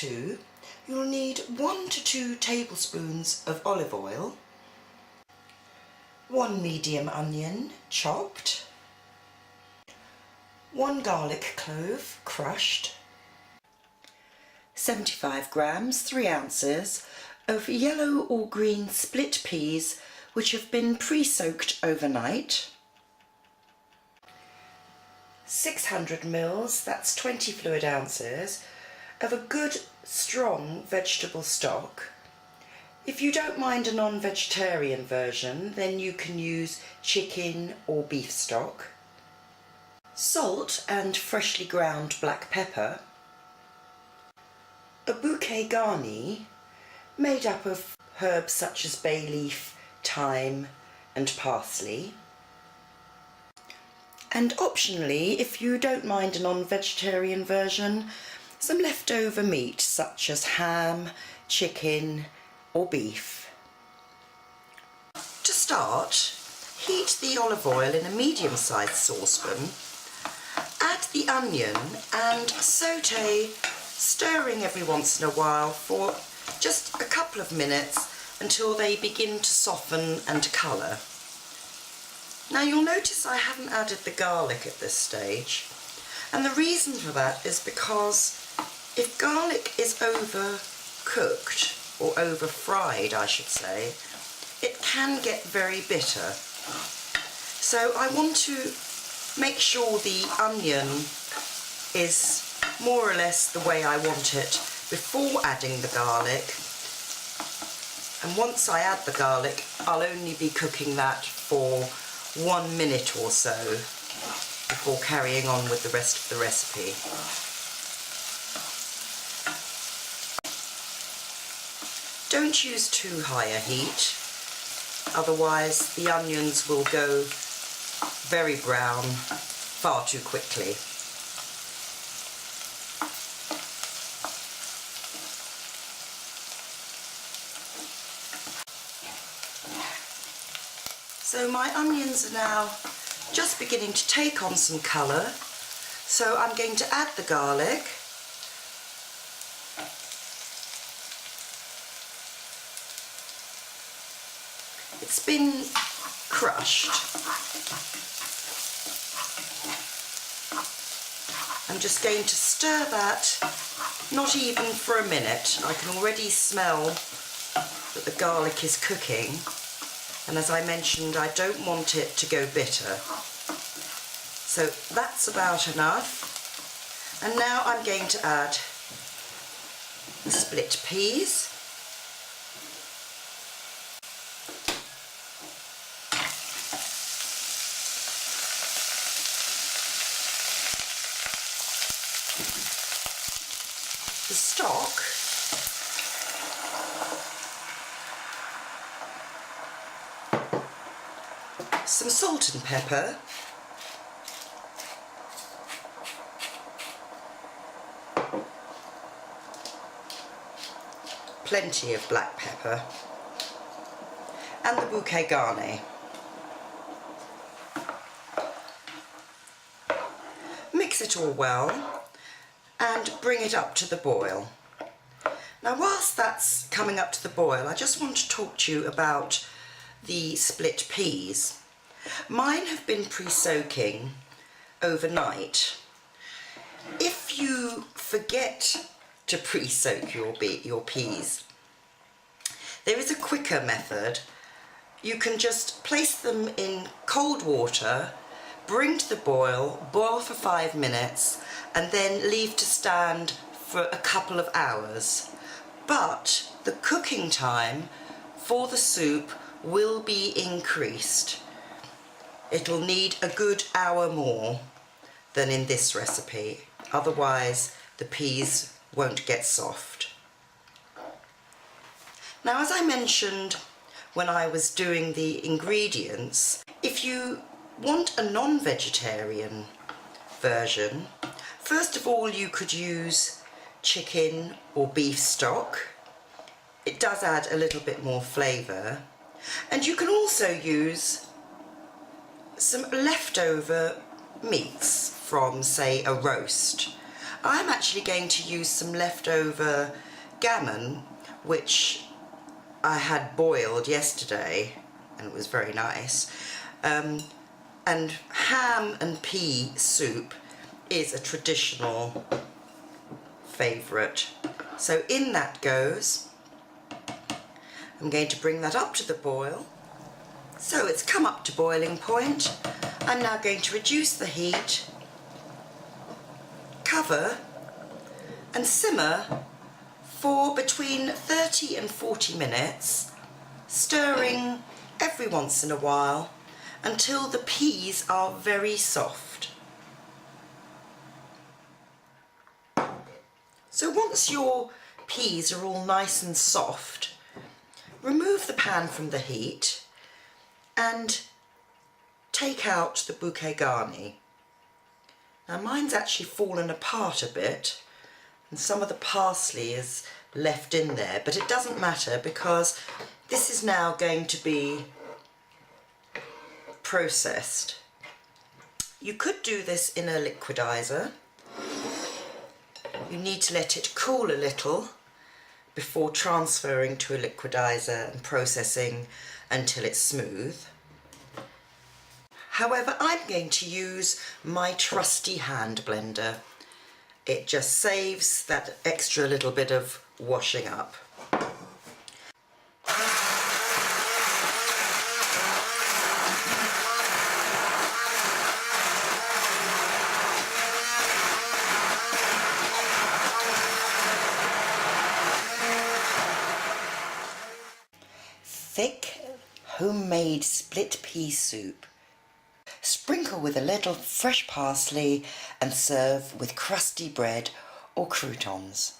2, you'll need 1 to 2 tablespoons of olive oil, 1 medium onion chopped, 1 garlic clove crushed, 75 grams, 3 ounces of yellow or green split peas which have been pre-soaked overnight, 600 ml, that's 20 fluid ounces, of a good strong vegetable stock. If you don't mind a non-vegetarian version, then you can use chicken or beef stock, salt and freshly ground black pepper, a bouquet garni made up of herbs such as bay leaf, thyme and parsley. And optionally, if you don't mind a non-vegetarian version, some leftover meat such as ham, chicken or beef. To start, heat the olive oil in a medium-sized saucepan, add the onion and sauté, stirring every once in a while for just a couple of minutes until they begin to soften and colour. Now you'll notice I haven't added the garlic at this stage, and the reason for that is because if garlic is overcooked, or over fried I should say, it can get very bitter. So I want to make sure the onion is more or less the way I want it before adding the garlic. And once I add the garlic, I'll only be cooking that for 1 minute or so before carrying on with the rest of the recipe. Don't use too high a heat, otherwise the onions will go very brown far too quickly. So my onions are now just beginning to take on some colour, so I'm going to add the garlic. It's been crushed. I'm just going to stir that, not even for a minute. I can already smell that the garlic is cooking. And as I mentioned, I don't want it to go bitter. So that's about enough. And now I'm going to add the split peas. The stock. Some salt and pepper, plenty of black pepper, and the bouquet garni. Mix it all well and bring it up to the boil. Now whilst that's coming up to the boil, I just want to talk to you about the split peas. Mine have been pre-soaking overnight. If you forget to pre-soak your peas, there is a quicker method. You can just place them in cold water, bring to the boil, boil for 5 minutes, and then leave to stand for a couple of hours. But the cooking time for the soup will be increased. It'll need a good hour more than in this recipe, otherwise the peas won't get soft. Now, as I mentioned when I was doing the ingredients, if you want a non-vegetarian version, first of all you could use chicken or beef stock. It does add a little bit more flavour, and you can also use some leftover meats from, say, a roast. I'm actually going to use some leftover gammon, which I had boiled yesterday, and it was very nice. And ham and pea soup is a traditional favourite. So in that goes. I'm going to bring that up to the boil. So it's come up to boiling point. I'm now going to reduce the heat, cover and simmer for between 30 and 40 minutes, stirring every once in a while until the peas are very soft. So once your peas are all nice and soft, remove the pan from the heat and take out the bouquet garni. Now mine's actually fallen apart a bit and some of the parsley is left in there, but it doesn't matter because this is now going to be processed. You could do this in a liquidizer. You need to let it cool a little before transferring to a liquidizer and processing until it's smooth. However, I'm going to use my trusty hand blender. It just saves that extra little bit of washing up. Thick, homemade split pea soup. Sprinkle with a little fresh parsley and serve with crusty bread or croutons.